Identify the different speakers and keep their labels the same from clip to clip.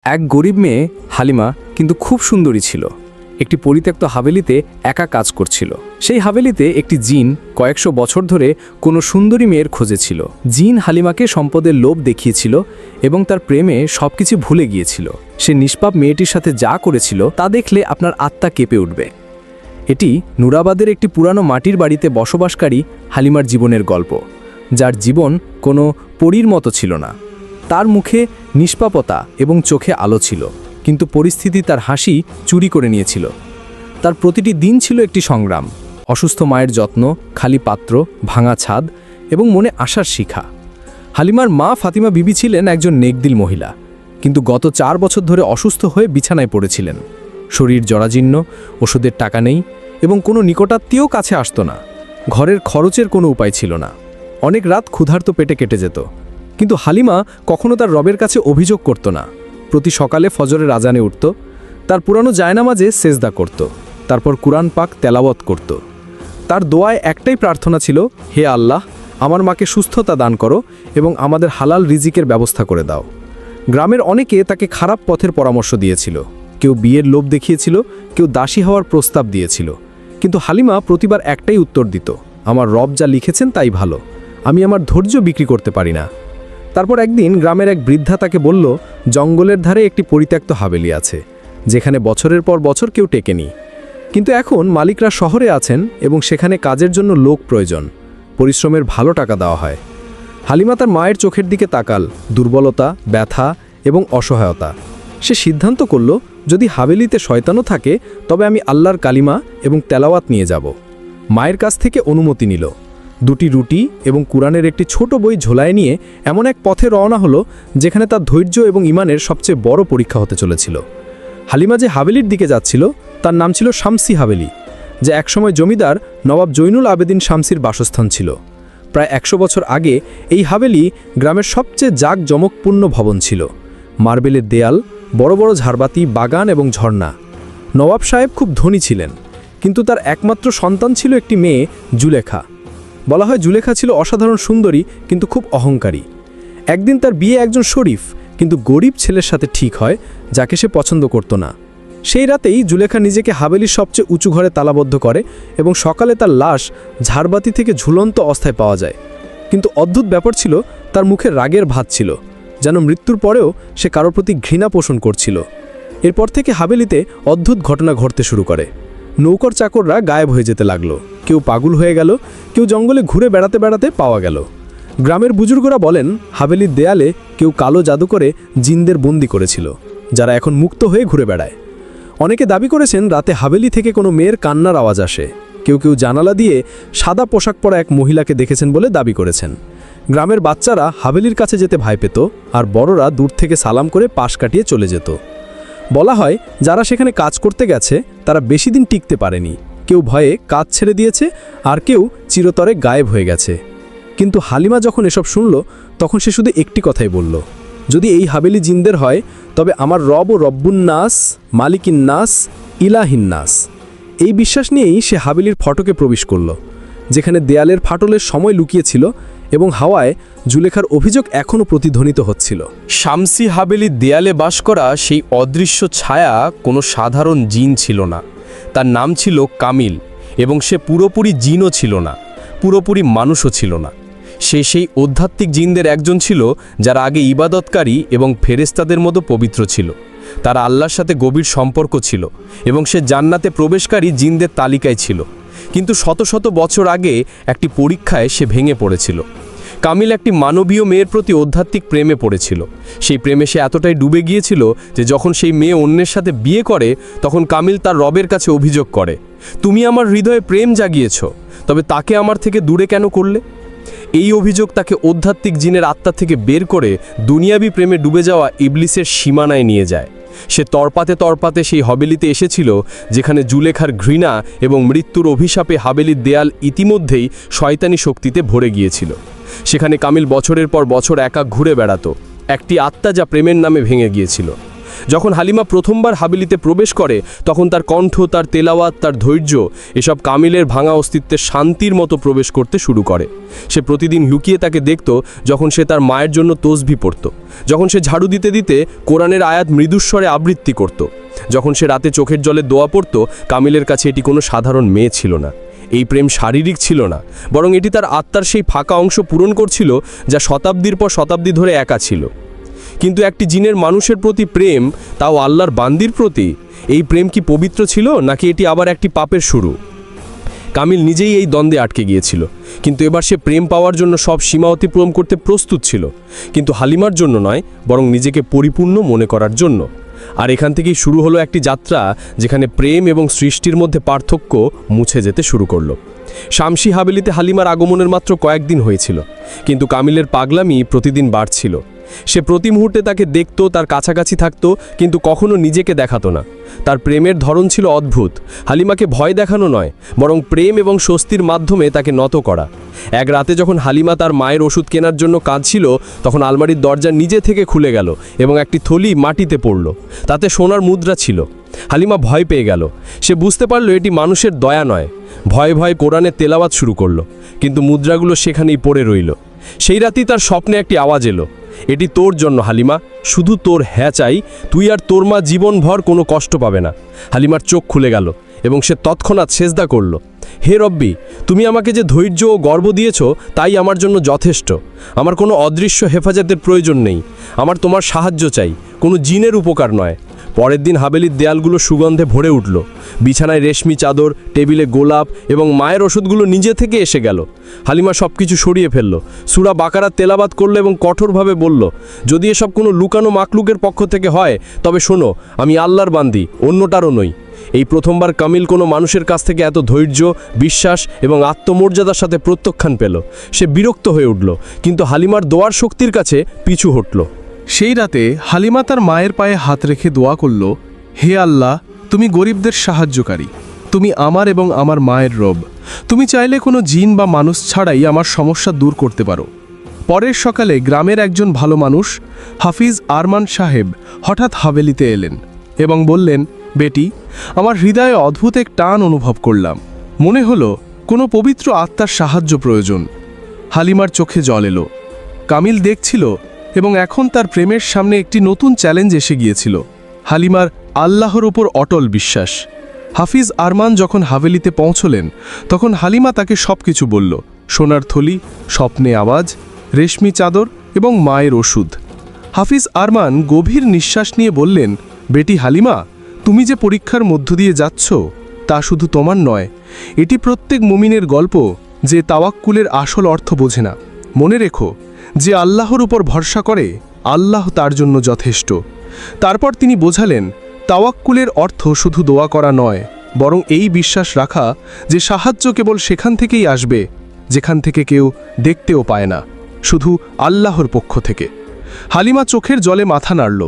Speaker 1: এক গরিব মেয়ে হালিমা কিন্তু খুব সুন্দরী ছিল। একটি পরিত্যক্ত হাভেলিতে একা কাজ করছিল। সেই হাভেলিতে একটি জিন কয়েকশো বছর ধরে কোনো সুন্দরী মেয়ের খোঁজে ছিল। জিন হালিমাকে সম্পদের লোভ দেখিয়েছিল এবং তার প্রেমে সবকিছু ভুলে গিয়েছিল। সে নিষ্পাপ মেয়েটির সাথে যা করেছিল তা দেখলে আপনার আত্মা কেঁপে উঠবে। এটি নুরাবাদের একটি পুরানো মাটির বাড়িতে বসবাসকারী হালিমার জীবনের গল্প, যার জীবন কোনো পরীর মতো ছিল না। তার মুখে নিষ্পাপতা এবং চোখে আলো ছিল, কিন্তু পরিস্থিতি তার হাসি চুরি করে নিয়েছিল। তার প্রতিটি দিন ছিল একটি সংগ্রাম। অসুস্থ মায়ের যত্ন, খালি পাত্র, ভাঙা ছাদ এবং মনে আশার শিখা। হালিমার মা ফাতিমা বিবি ছিলেন একজন নেকদিল মহিলা, কিন্তু গত 4 বছর ধরে অসুস্থ হয়ে বিছানায় পড়েছিলেন। শরীর জরাজীর্ণ, ওষুধের টাকা নেই এবং কোনো নিকটাত্মীয় কাছে আসত না। ঘরের খরচের কোনো উপায় ছিল না। অনেক রাত ক্ষুধার্ত পেটে কেটে যেত, কিন্তু হালিমা কখনো তার রবের কাছে অভিযোগ করত না। প্রতি সকালে ফজরের আজানে উঠত, তার পুরানো জায়নামাজে সেজদা করত, তারপর কুরআন পাক তেলাওয়াত করত। তার দোয়ায় একটাই প্রার্থনা ছিল, হে আল্লাহ, আমার মাকে সুস্থতা দান করো এবং আমাদের হালাল রিজিকের ব্যবস্থা করে দাও। গ্রামের অনেকে তাকে খারাপ পথের পরামর্শ দিয়েছিল। কেউ বিয়ের লোভ দেখিয়েছিল, কেউ দাসী হওয়ার প্রস্তাব দিয়েছিল, কিন্তু হালিমা প্রতিবার একটাই উত্তর দিত, আমার রব যা লিখেছেন তাই ভালো, আমি আমার ধৈর্য বিক্রি করতে পারি না। তারপর একদিন গ্রামের এক বৃদ্ধা তাকে বলল, জঙ্গলের ধারে একটি পরিত্যক্ত হাভেলি আছে, যেখানে বছরের পর বছর কেউ টেকেনি, কিন্তু এখন মালিকরা শহরে আছেন এবং সেখানে কাজের জন্য লোক প্রয়োজন, পরিশ্রমের ভালো টাকা দেওয়া হয়। হালিমা তার মায়ের চোখের দিকে তাকাল, দুর্বলতা, ব্যথা এবং অসহায়তা। সে সিদ্ধান্ত করল, যদি হাভেলিতে শয়তানও থাকে তবে আমি আল্লাহর কালিমা এবং তেলাওয়াত নিয়ে যাব। মায়ের কাছ থেকে অনুমতি নিল। 2টি রুটি এবং কুরআনের একটি ছোট বই ঝোলায় নিয়ে এমন এক পথে রওনা হলো যেখানে তার ধৈর্য এবং ঈমানের সবচেয়ে বড় পরীক্ষা হতে চলেছিল। হালিমা যে হাভেলির দিকে যাচ্ছিল তার নাম ছিল শামসি হাভেলি, যা একসময় জমিদার নবাব জৈনুল আবেদিন শামসির বাসস্থান ছিল। প্রায় 100 বছর আগে এই হাভেলি গ্রামের সবচেয়ে জাঁকজমকপূর্ণ ভবন ছিল। মার্বেলের দেয়াল, বড় বড় ঝাড়বাতি, বাগান এবং ঝর্ণা। নবাব সাহেব খুব ধনী ছিলেন, কিন্তু তার একমাত্র সন্তান ছিল একটি মেয়ে, জুলেখা। বলা হয় জুলেখা ছিল অসাধারণ সুন্দরী কিন্তু খুব অহংকারী। একদিন তার বিয়ে একজন শরীফ কিন্তু গরিব ছেলের সাথে ঠিক হয়, যাকে সে পছন্দ করত না। সেই রাতেই জুলেখা নিজেকে হাভেলির সবচেয়ে উঁচু ঘরে তালাবদ্ধ করে এবং সকালে তার লাশ ঝাড়বাতি থেকে ঝুলন্ত অবস্থায় পাওয়া যায়। কিন্তু অদ্ভুত ব্যাপার ছিল, তার মুখে রাগের ভাঁজ ছিল, যেন মৃত্যুর পরেও সে কারোর প্রতি ঘৃণা পোষণ করছিল। এরপর থেকে হাভেলিতে অদ্ভুত ঘটনা ঘটতে শুরু করে। নৌকর চাকররা গায়েব হয়ে যেতে লাগলো, কেউ পাগল হয়ে গেল, কেউ জঙ্গলে ঘুরে বেড়াতে বেড়াতে পাওয়া গেল। গ্রামের বুজুর্গরা বলেন, হাভেলির দেয়ালে কেউ কালো জাদু করে জিনদের বন্দি করেছিল, যারা এখন মুক্ত হয়ে ঘুরে বেড়ায়। অনেকে দাবি করেছেন রাতে হাভেলি থেকে কোনো মেয়ের কান্নার আওয়াজ আসে। কেউ কেউ জানালা দিয়ে সাদা পোশাক পরা এক মহিলাকে দেখেছেন বলে দাবি করেছেন। গ্রামের বাচ্চারা হাভেলির কাছে যেতে ভয় পেত, আর বড়রা দূর থেকে সালাম করে পাশ কাটিয়ে চলে যেত। বলা হয় যারা সেখানে কাজ করতে গেছে তারা বেশি দিন টিকতে পারেনি, কেউ ভয়ে কাজ ছেড়ে দিয়েছে আর কেউ চিরতরে গায়েব হয়ে গেছে। কিন্তু হালিমা যখন এসব শুনল তখন সে শুধু একটি কথাই বলল, যদি এই হাভেলি জিনদের হয় তবে আমার রব ও রব্বুন নাস, মালিকিন নাস, ইলাহিন নাস। এই বিশ্বাস নিয়েই সে হাভেলির ফটকে প্রবেশ করল, যেখানে দেয়ালের ফাটলের সময় লুকিয়েছিল এবং হাওয়ায় জুলেখার অভিযোগ এখনও প্রতিধ্বনিত হচ্ছিল।
Speaker 2: শামসি হাভেলির দেয়ালে বাস করা সেই অদৃশ্য ছায়া কোনো সাধারণ জিন ছিল না। তার নাম ছিল কামিল, এবং সে পুরোপুরি জিনও ছিল না, পুরোপুরি মানুষও ছিল না। সে সেই আধ্যাত্মিক জিনদের একজন ছিল যারা আগে ইবাদতকারী এবং ফেরেশতাদের মতো পবিত্র ছিল। তারা আল্লাহর সাথে গভীর সম্পর্ক ছিল এবং সে জান্নাতে প্রবেশকারী জিনদের তালিকায় ছিল। কিন্তু শত শত বছর আগে একটি পরীক্ষায় সে ভেঙে পড়েছিল। কামিল একটি মানবীয় মেয়ের প্রতি আধ্যাত্মিক প্রেমে পড়েছিল। সেই প্রেমে সে এতটাই ডুবে গিয়েছিল যে যখন সেই মেয়ে অন্যের সাথে বিয়ে করে তখন কামিল তার রবের কাছে অভিযোগ করে, তুমি আমার হৃদয়ে প্রেম জাগিয়েছ, তবে তাকে আমার থেকে দূরে কেন করলে? এই অভিযোগ তাকে আধ্যাত্মিক জিনের আত্মা থেকে বের করে দুনিয়াবি প্রেমে ডুবে যাওয়া ইবলিসের সীমানায় নিয়ে যায়। সে তরপাতে তরপাতে সেই হাভেলিতে এসেছিল যেখানে জুলেখার ঘৃণা এবং মৃত্যুর অভিশাপে হাভেলির দেয়াল ইতিমধ্যেই শয়তানি শক্তিতে ভরে গিয়েছিল। সেখানে কামিল বছরের পর বছর একা ঘুরে বেড়াতো, একটি আত্মা যা প্রেমের নামে ভেঙে গিয়েছিল। যখন হালিমা প্রথমবার হাভেলিতে প্রবেশ করে তখন তার কণ্ঠ, তার তেলাওয়াত, তার ধৈর্য এসব কামিলের ভাঙা অস্তিত্বের শান্তির মতো প্রবেশ করতে শুরু করে। সে প্রতিদিন লুকিয়ে তাকে দেখত যখন সে তার মায়ের জন্য তসবিহ পড়ত, যখন সে ঝাড়ু দিতে দিতে কোরআনের আয়াত মৃদুস্বরে আবৃত্তি করত, যখন সে রাতে চোখের জলে দোয়া পড়ত। কামিলের কাছে এটি কোনো সাধারণ মেয়ে ছিল না। এই প্রেম শারীরিক ছিল না, বরং এটি তার আত্মার সেই ফাঁকা অংশ পূরণ করছিল যা শতাব্দীর পর শতাব্দী ধরে একা ছিল। কিন্তু একটি জিনের মানুষের প্রতি প্রেম, তাও আল্লাহর বান্দির প্রতি, এই প্রেম কি পবিত্র ছিল নাকি এটি আবার একটি পাপের শুরু? কামিল নিজেই এই দ্বন্দ্বে আটকে গিয়েছিল, কিন্তু এবার সে প্রেম পাওয়ার জন্য সব সীমা অতিক্রম করতে প্রস্তুত ছিল, কিন্তু হালিমার জন্য নয়, বরং নিজেকে পরিপূর্ণ মনে করার জন্য। আর এখান থেকেই শুরু হলো একটি যাত্রা যেখানে প্রেম এবং সৃষ্টির মধ্যে পার্থক্য মুছে যেতে শুরু করলো। শামসি হাভেলিতে হালিমার আগমনের মাত্র কয়েকদিন হয়েছিল, কিন্তু কামিলের পাগলামি প্রতিদিন বাড়ছিল। সে প্রতি মুহূর্তে তাকে দেখত, তার কাছাকাছি থাকত, কিন্তু কখনো নিজেকে দেখাতো না। তার প্রেমের ধরন ছিল অদ্ভুত। হালিমাকে ভয় দেখানো নয়, বরং প্রেম এবং স্বস্তির মাধ্যমে তাকে নত করা। এক রাতে যখন হালিমা তার মায়ের ওষুধ কেনার জন্য কাঁদছিল, তখন আলমারির দরজা নিজে থেকে খুলে গেল এবং একটি থলি মাটিতে পড়ল। তাতে সোনার মুদ্রা ছিল। হালিমা ভয় পেয়ে গেল। সে বুঝতে পারল এটি মানুষের দয়া নয়। ভয়ে ভয়ে কোরআনের তেলাওয়াত শুরু করলো, কিন্তু মুদ্রাগুলো সেখানেই পড়ে রইল। সেই রাতেই তার স্বপ্নে একটি আওয়াজ এলো, এটি তোর জন্য হালিমা, শুধু তোর হ্যাঁ চাই, তুই আর তোর মা জীবনভর কোনো কষ্ট পাবে না। হালিমার চোখ খুলে গেল এবং সে তৎক্ষণাৎ সেজদা করল। হে রব্বি, তুমি আমাকে যে ধৈর্য ও গর্ব দিয়েছ তাই আমার জন্য যথেষ্ট। আমার কোনো অদৃশ্য হেফাজতের প্রয়োজন নেই, আমার তোমার সাহায্য চাই, কোনো জিনের উপকার নয়। পরের দিন হাভেলির দেয়ালগুলো সুগন্ধে ভরে উঠল। বিছানায় রেশমি চাদর, টেবিলে গোলাপ এবং মায়ের ওষুধগুলো নিজে থেকে এসে গেল। হালিমা সব কিছু সরিয়ে ফেলল, সূরা বাকারা তেলাওয়াত করল এবং কঠোরভাবে বলল, যদি এসব কোনো লুকানো মাকলুকের পক্ষ থেকে হয় তবে শোনো, আমি আল্লাহর বান্দি, অন্যটারও নই। এই প্রথমবার কামিল কোনো মানুষের কাছ থেকে এত ধৈর্য, বিশ্বাস এবং আত্মমর্যাদার সাথে প্রত্যাখ্যান পেল। সে বিরক্ত হয়ে উঠল, কিন্তু হালিমার দোয়ার শক্তির কাছে পিছু হটল।
Speaker 3: সেই রাতে হালিমা তার মায়ের পায়ে হাত রেখে দোয়া করল, হে আল্লাহ, তুমি গরিবদের সাহায্যকারী, তুমি আমার এবং আমার মায়ের রব। তুমি চাইলে কোনো জিন বা মানুষ ছাড়াই আমার সমস্যা দূর করতে পারো। পরের সকালে গ্রামের একজন ভালো মানুষ, হাফিজ আরমান সাহেব, হঠাৎ হাভেলিতে এলেন এবং বললেন, বেটি, আমার হৃদয়ে অদ্ভুত এক টান অনুভব করলাম। মনে হলো কোনো পবিত্র আত্মার সাহায্য প্রয়োজন। হালিমার চোখে জল এলো। কামিল দেখছিল এবং এখন তার প্রেমের সামনে একটি নতুন চ্যালেঞ্জ এসে গিয়েছিল। হালিমার আল্লাহর ওপর অটল বিশ্বাস। হাফিজ আরমান যখন হাভেলিতে পৌঁছলেন তখন হালিমা তাকে সব কিছু বলল, সোনার থলি, স্বপ্নে আওয়াজ, রেশমি চাদর এবং মায়ের ওষুধ। হাফিজ আরমান গভীর নিঃশ্বাস নিয়ে বললেন, বেটি হালিমা, তুমি যে পরীক্ষার মধ্য দিয়ে যাচ্ছ তা শুধু তোমার নয়, এটি প্রত্যেক মুমিনের গল্প যে তাওয়াক্কুলের আসল অর্থ বোঝে না। মনে রেখো, যে আল্লাহর উপর ভরসা করে আল্লাহ তার জন্য যথেষ্ট। তারপর তিনি বোঝালেন, তাওয়াক্কুলের অর্থ শুধু দোয়া করা নয়, বরং এই বিশ্বাস রাখা যে সাহায্য কেবল সেখান থেকেই আসবে যেখান থেকে কেউ দেখতেও পায় না, শুধু আল্লাহর পক্ষ থেকে। হালিমা চোখের জলে মাথা নাড়ল।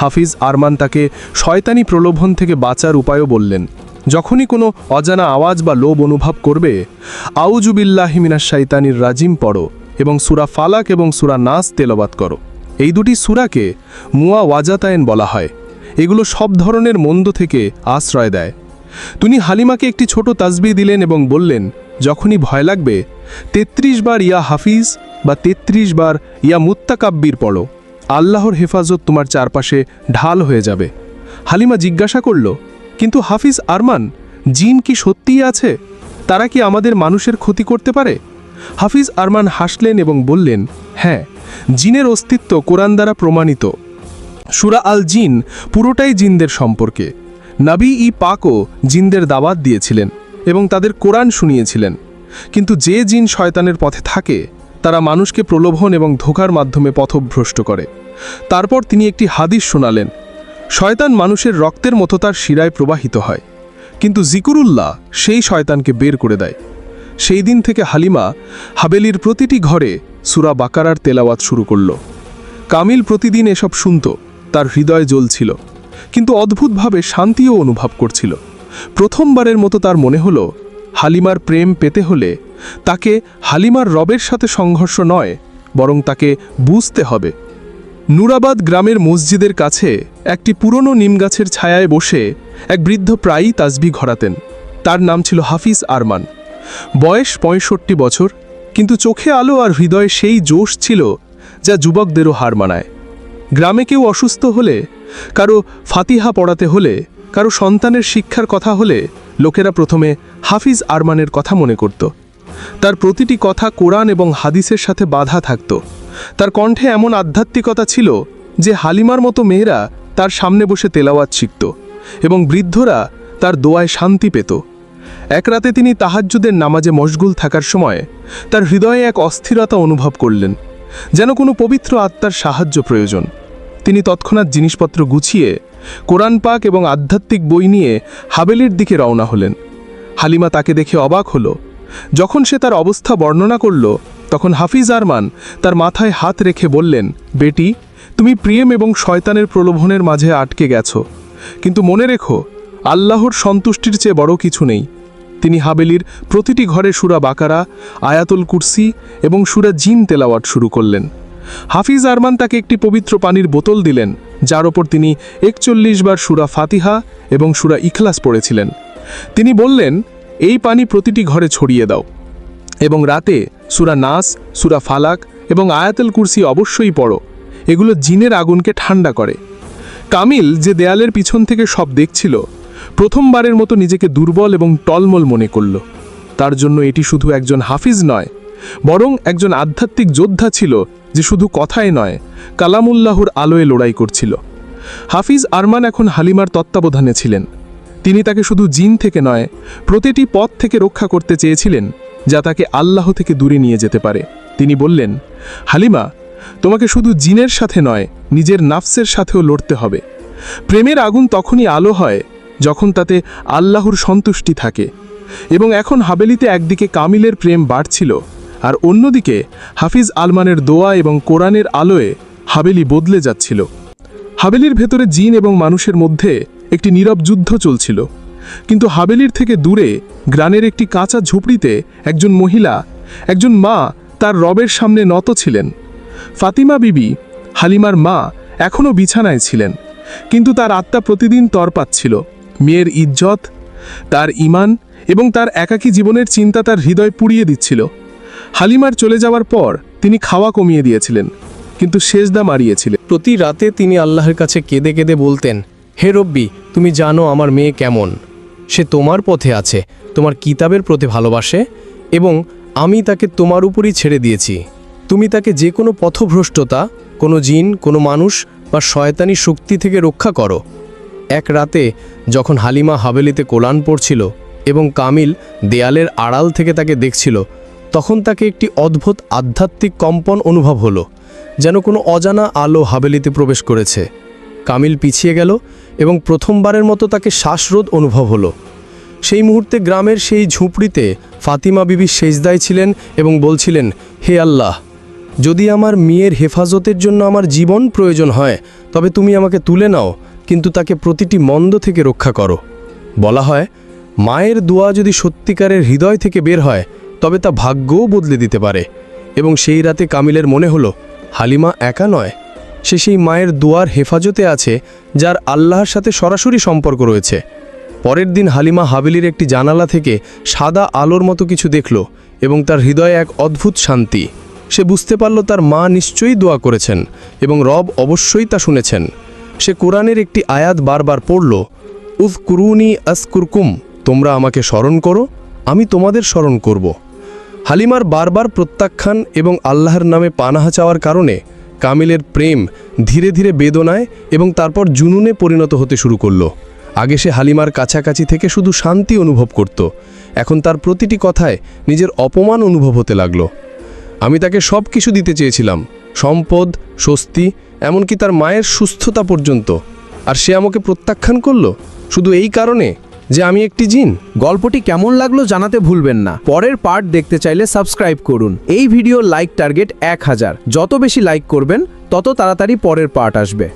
Speaker 3: হাফিজ আরমান তাকে শয়তানি প্রলোভন থেকে বাঁচার উপায়ও বললেন। যখনই কোনো অজানা আওয়াজ বা লোভ অনুভব করবে, আউযু বিল্লাহি মিনাশ শাইতানির রাজিম পড়ো এবং সূরা ফালাক এবং সূরা নাস তেলাওয়াত করো। এই দুটি সূরাকে মুআওয়াজাতাইন বলা হয়। এগুলো সব ধরনের মন্দ থেকে আশ্রয় দেয়। তিনি হালিমাকে একটি ছোট তাসবিহ দিলেন এবং বললেন, যখনই ভয় লাগবে ৩৩ বার ইয়া হাফিজ বা ৩৩ বার ইয়া মুত্তাকাব্বির পড়ো। আল্লাহর হেফাজত তোমার চারপাশে ঢাল হয়ে যাবে। হালিমা জিজ্ঞাসা করল, কিন্তু হাফিজ আরমান, জিন কি সত্যিই আছে? তারা কি আমাদের মানুষের ক্ষতি করতে পারে? হাফিজ আরমান হাসলেন এবং বললেন, হ্যাঁ, জিনের অস্তিত্ব কোরআন দ্বারা প্রমাণিত। সূরা আল জিন পুরোটাই জিনদের সম্পর্কে। নবী পাকও জিনদের দাওয়াত দিয়েছিলেন এবং তাদের কোরআন শুনিয়েছিলেন। কিন্তু যে জিন শয়তানের পথে থাকে তারা মানুষকে প্রলোভন এবং ধোঁকার মাধ্যমে পথভ্রষ্ট করে। তারপর তিনি একটি হাদিস শোনালেন, শয়তান মানুষের রক্তের মতো তার শিরায় প্রবাহিত হয়, কিন্তু জিকুরুল্লাহ সেই শয়তানকে বের করে দেয়। সেই দিন থেকে হালিমা হাভেলির প্রতিটি ঘরে সূরা বাকারার তেলাওয়াত শুরু করল। কামিল প্রতিদিন এসব শুনত, তার হৃদয় জ্বলছিল, কিন্তু অদ্ভুতভাবে শান্তিও অনুভব করছিল। প্রথমবারের মতো তার মনে হলো, হালিমার প্রেম পেতে হলে তাকে হালিমার রবের সাথে সংঘর্ষ নয়, বরং তাকে বুঝতে হবে। নুরাবাদ গ্রামের মসজিদের কাছে একটি পুরনো নিমগাছের ছায়ায় বসে এক বৃদ্ধ প্রায়ই তাসবিহ ঘরাতেন। তার নাম ছিল হাফিজ আরমান। বয়স ৬৫ বছর, কিন্তু চোখে আলো আর হৃদয়ে সেই জোশ ছিল যা যুবকদেরও হার মানায়। গ্রামে কেউ অসুস্থ হলে, কারো ফাতিহা পড়াতে হলে, কারো সন্তানের শিক্ষার কথা হলে লোকেরা প্রথমে হাফিজ আরমানের কথা মনে করত। তার প্রতিটি কথা কোরআন এবং হাদিসের সাথে বাঁধা থাকত। তার কণ্ঠে এমন আধ্যাত্মিকতা ছিল যে হালিমার মতো মেয়েরা তার সামনে বসে তেলাওয়াত শিখত এবং বৃদ্ধরা তার দোয়ায় শান্তি পেত। এক রাতে তিনি তাহাজ্জুদের নামাজে মশগুল থাকার সময় তার হৃদয়ে এক অস্থিরতা অনুভব করলেন, যেন কোনো পবিত্র আত্মার সাহায্য প্রয়োজন। তিনি তৎক্ষণাৎ জিনিসপত্র গুছিয়ে কোরআন পাক এবং আধ্যাত্মিক বই নিয়ে হাবেলির দিকে রওনা হলেন। হালিমা তাকে দেখে অবাক হলো। যখন সে তার অবস্থা বর্ণনা করল, তখন হাফিজ আরমান তার মাথায় হাত রেখে বললেন, বেটি, তুমি প্রেম এবং শয়তানের প্রলোভনের মাঝে আটকে গেছো, কিন্তু মনে রেখো, আল্লাহর সন্তুষ্টির চেয়ে বড় কিছু নেই। তিনি হাবেলির প্রতিটি ঘরে সূরা বাকারা, আয়াতুল কুরসি এবং সূরা জিন তেলাওয়াত শুরু করলেন। হাফিজ আরমান তাকে একটি পবিত্র পানির বোতল দিলেন, যার ওপর তিনি ৪১ বার সূরা ফাতিহা এবং সূরা ইখলাস পড়েছিলেন। তিনি বললেন, এই পানি প্রতিটি ঘরে ছড়িয়ে দাও এবং রাতে সূরা নাস, সূরা ফালাক এবং আয়াতুল কুরসি অবশ্যই পড়ো। এগুলো জিনের আগুনকে ঠান্ডা করে। কামিল, যে দেয়ালের পিছন থেকে সব দেখছিল, প্রথমবারের মতো নিজেকে দুর্বল এবং টলমল মনে করল। তার জন্য এটি শুধু একজন হাফিজ নয়, বরং একজন আধ্যাত্মিক যোদ্ধা ছিল যে শুধু কথায় নয়, কালামুল্লাহর আলোয় লড়াই করছিল। হাফিজ আরমান এখন হালিমার তত্ত্বাবধানে ছিলেন। তিনি তাকে শুধু জিন থেকে নয়, প্রতিটি পথ থেকে রক্ষা করতে চেয়েছিলেন যা তাকে আল্লাহ থেকে দূরে নিয়ে যেতে পারে। তিনি বললেন, হালিমা, তোমাকে শুধু জিনের সাথে নয়, নিজের নাফসের সাথেও লড়তে হবে। প্রেমের আগুন তখনই আলো হয় যখন তাতে আল্লাহর সন্তুষ্টি থাকে। এবং এখন হাবেলিতে একদিকে কামিলের প্রেম বাড়ছিল, আর অন্যদিকে হাফিজ আরমানের দোয়া এবং কোরআনের আলোয় হাবেলি বদলে যাচ্ছিল। হাবেলির ভেতরে জিন এবং মানুষের মধ্যে একটি নীরব যুদ্ধ চলছিল। কিন্তু হাবেলির থেকে দূরে গ্রামের একটি কাঁচা ঝুপড়িতে একজন মহিলা, একজন মা তার রবের সামনে নত ছিলেন। ফাতিমা বিবি, হালিমার মা, এখনও বিছানায় ছিলেন, কিন্তু তার আত্মা প্রতিদিন তরপাচ্ছিল। মেয়ের ইজ্জত, তার ঈমান এবং তার একাকী জীবনের চিন্তা তার হৃদয় পুড়িয়ে দিচ্ছিল। হালিমার চলে যাওয়ার পর তিনি খাওয়া কমিয়ে দিয়েছিলেন, কিন্তু সেজদা মারিয়েছিলেন।
Speaker 2: প্রতি রাতে তিনি আল্লাহর কাছে কেঁদে কেঁদে বলতেন, হে রব্বি, তুমি জানো আমার মেয়ে কেমন। সে তোমার পথে আছে, তোমার কিতাবের প্রতি ভালোবাসে, এবং আমি তাকে তোমার উপরই ছেড়ে দিয়েছি। তুমি তাকে যে কোনো পথভ্রষ্টতা, কোনো জিন, কোনো মানুষ বা শয়তানি শক্তি থেকে রক্ষা করো। এক রাতে যখন হালিমা হাবেলিতে কোরআন পড়ছিল এবং কামিল দেয়ালের আড়াল থেকে তাকে দেখছিল, তখন তাকে একটি অদ্ভুত আধ্যাত্মিক কম্পন অনুভব হলো, যেন কোনো অজানা আলো হাবেলিতে প্রবেশ করেছে। কামিল পিছিয়ে গেল এবং প্রথমবারের মতো তাকে শ্বাসরোধ অনুভব হলো। সেই মুহূর্তে গ্রামের সেই ঝুপড়িতে ফাতিমা বিবি সেজদায় ছিলেন এবং বলছিলেন, হে আল্লাহ, যদি আমার মেয়ের হেফাজতের জন্য আমার জীবন প্রয়োজন হয়, তবে তুমি আমাকে তুলে নাও, কিন্তু তাকে প্রতিটি মন্দ থেকে রক্ষা করো। বলা হয়, মায়ের দোয়া যদি সত্যিকারের হৃদয় থেকে বের হয়, তবে তা ভাগ্যও বদলে দিতে পারে। এবং সেই রাতে কামিলের মনে হলো, হালিমা একা নয়, সে সেই মায়ের দোয়ার হেফাজতে আছে যার আল্লাহর সাথে সরাসরি সম্পর্ক রয়েছে। পরের দিন হালিমা হাবেলির একটি জানালা থেকে সাদা আলোর মতো কিছু দেখল এবং তার হৃদয়ে এক অদ্ভুত শান্তি। সে বুঝতে পারল তার মা নিশ্চয়ই দোয়া করেছেন এবং রব অবশ্যই তা শুনেছেন। সে কোরআনের একটি আয়াত বারবার পড়ল, উযকুরুনি আযকুরকুম, তোমরা আমাকে স্মরণ করো, আমি তোমাদের স্মরণ করব। হালিমার বারবার প্রত্যাখ্যান এবং আল্লাহর নামে পানাহা চাওয়ার কারণে কামিলের প্রেম ধীরে ধীরে বেদনায় এবং তারপর জুনুনে পরিণত হতে শুরু করল। আগে সে হালিমার কাছাকাছি থেকে শুধু শান্তি অনুভব করত, এখন তার প্রতিটি কথায় নিজের অপমান অনুভব হতে লাগলো। আমি তাকে সব কিছু দিতে চেয়েছিলাম, সম্পদ, স্বস্তি, এমনকি তার মায়ের সুস্থতা পর্যন্ত, আর সে আমাকে প্রত্যাখ্যান করল শুধু এই কারণে যে আমি একটি জিন।
Speaker 4: গল্পটি কেমন লাগলো জানাতে ভুলবেন না। পরের পার্ট দেখতে চাইলে সাবস্ক্রাইব করুন। এই ভিডিও লাইক টার্গেট 1000। যত বেশি লাইক করবেন, তত তাড়াতাড়ি পরের পার্ট আসবে।